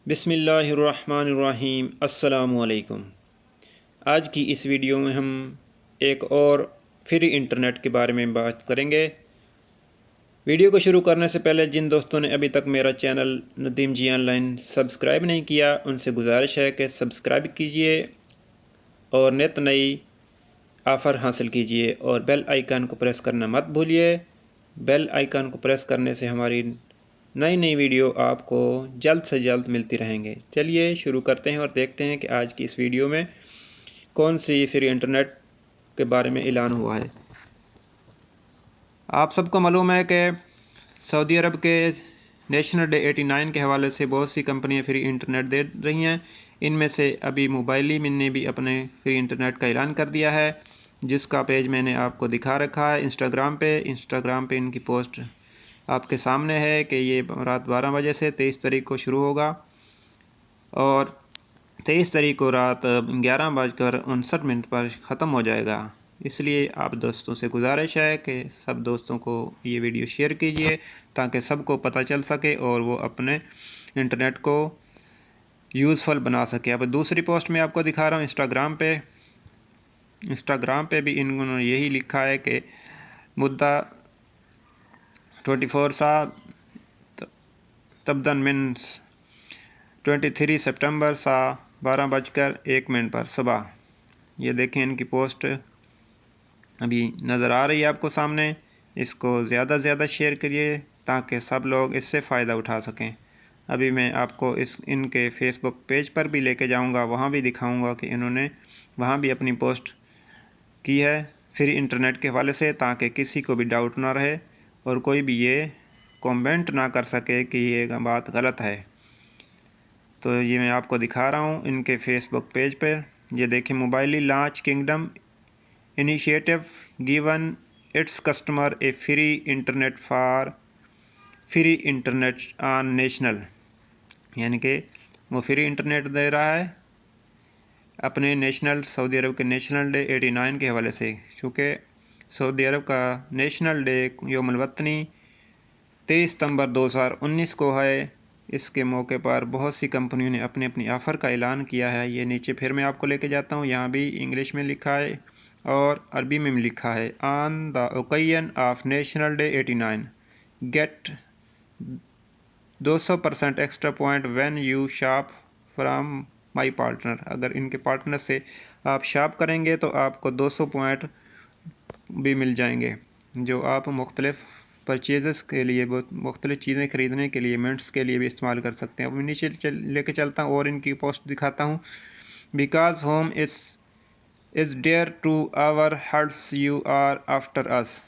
बिस्मिल्लाहिर्रहमानिर्रहीम। अस्सलामुअलैकुम। आज की इस वीडियो में हम एक और फ्री इंटरनेट के बारे में बात करेंगे। वीडियो को शुरू करने से पहले जिन दोस्तों ने अभी तक मेरा चैनल नदीम जी ऑनलाइन सब्सक्राइब नहीं किया, उनसे गुजारिश है कि सब्सक्राइब कीजिए और नित नई ऑफ़र हासिल कीजिए और बेल आइकन को प्रेस करना मत भूलिए। बेल आइकन को प्रेस करने से हमारी नई नई वीडियो आपको जल्द से जल्द मिलती रहेंगे। चलिए शुरू करते हैं और देखते हैं कि आज की इस वीडियो में कौन सी फ्री इंटरनेट के बारे में ऐलान हुआ है। आप सबको मालूम है कि सऊदी अरब के नेशनल डे 89 के हवाले से बहुत सी कंपनियां फ्री इंटरनेट दे रही हैं। इनमें से अभी मोबाइली ने भी अपने फ्री इंटरनेट का ऐलान कर दिया है, जिसका पेज मैंने आपको दिखा रखा है इंस्टाग्राम पे इनकी पोस्ट आपके सामने है कि ये रात 12 बजे से 23 तारीख को शुरू होगा और 23 तारीख को रात 11:59 पर ख़त्म हो जाएगा। इसलिए आप दोस्तों से गुजारिश है कि सब दोस्तों को ये वीडियो शेयर कीजिए ताकि सबको पता चल सके और वो अपने इंटरनेट को यूज़फुल बना सके। अब दूसरी पोस्ट में आपको दिखा रहा हूँ इंस्टाग्राम पे भी इन्होंने यही लिखा है कि मुद्दा 24 सा तबदन मीन्स 23 सितंबर सा 12:01 पर सुबह। ये देखें इनकी पोस्ट अभी नज़र आ रही है आपको सामने। इसको ज़्यादा से ज़्यादा शेयर करिए ताकि सब लोग इससे फ़ायदा उठा सकें। अभी मैं आपको इनके फेसबुक पेज पर भी लेके जाऊंगा, वहाँ भी दिखाऊंगा कि इन्होंने वहाँ भी अपनी पोस्ट की है फ्री इंटरनेट के हवाले से, ताकि किसी को भी डाउट ना रहे और कोई भी ये कमेंट ना कर सके कि ये बात गलत है। तो ये मैं आपको दिखा रहा हूँ इनके फेसबुक पेज पर। ये देखें, Mobily launch kingdom initiative given its customer a free internet on national, यानी कि वो फ्री इंटरनेट दे रहा है अपने सऊदी अरब के नेशनल डे 89 के हवाले से। चूँकि सऊदी अरब का नेशनल डे यौमुल वतनी 23 सितंबर 2019 को है। इसके मौके पर बहुत सी कंपनियों ने अपनी अपनी ऑफ़र का ऐलान किया है। ये नीचे फिर मैं आपको लेके जाता हूँ, यहाँ भी इंग्लिश में लिखा है और अरबी में लिखा है। On the occasion of national day 89 get 200% extra point when you shop from my partner. अगर इनके पार्टनर से आप शॉप करेंगे तो आपको 200 पॉइंट भी मिल जाएंगे, जो आप मुख्तलिफ़ परचेज़ के लिए, मुख्तलिफ़ चीज़ें ख़रीदने के लिए, मिनट्स के लिए भी इस्तेमाल कर सकते हैं। अब नीचे लेके चलता हूँ और इनकी पोस्ट दिखाता हूँ। Because home is dear to our hearts you are after us.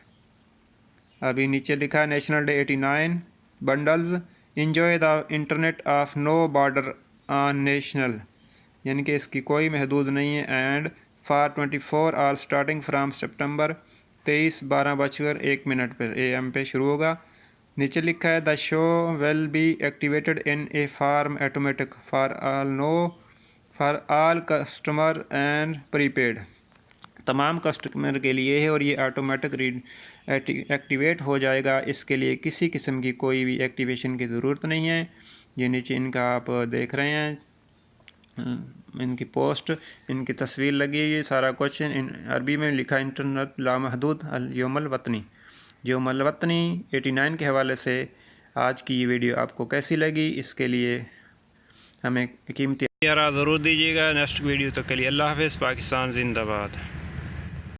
अभी नीचे लिखा है national day 89 bundles enjoy the internet of no border on national, यानी कि इसकी कोई महदूद नहीं है। And for 24 hour starting from September 23 12:01 पर AM पे शुरू होगा। नीचे लिखा है the show will be activated in A form automatic for all customer and prepaid. तमाम कस्टमर के लिए है और ये ऑटोमेटिक एक्टिवेट हो जाएगा। इसके लिए किसी किस्म की कोई भी एक्टिवेशन की ज़रूरत नहीं है। ये नीचे इनका आप देख रहे हैं इनकी पोस्ट, इनकी तस्वीर लगी है, ये सारा कुछ अरबी में लिखा इंटरनेट लामहदूद यौमुल वतनी 89 के हवाले से। आज की ये वीडियो आपको कैसी लगी, इसके लिए हमें कीमती ज़रूर दीजिएगा। नेक्स्ट वीडियो तक के लिए अल्लाह हाफ़िज़। पाकिस्तान जिंदाबाद।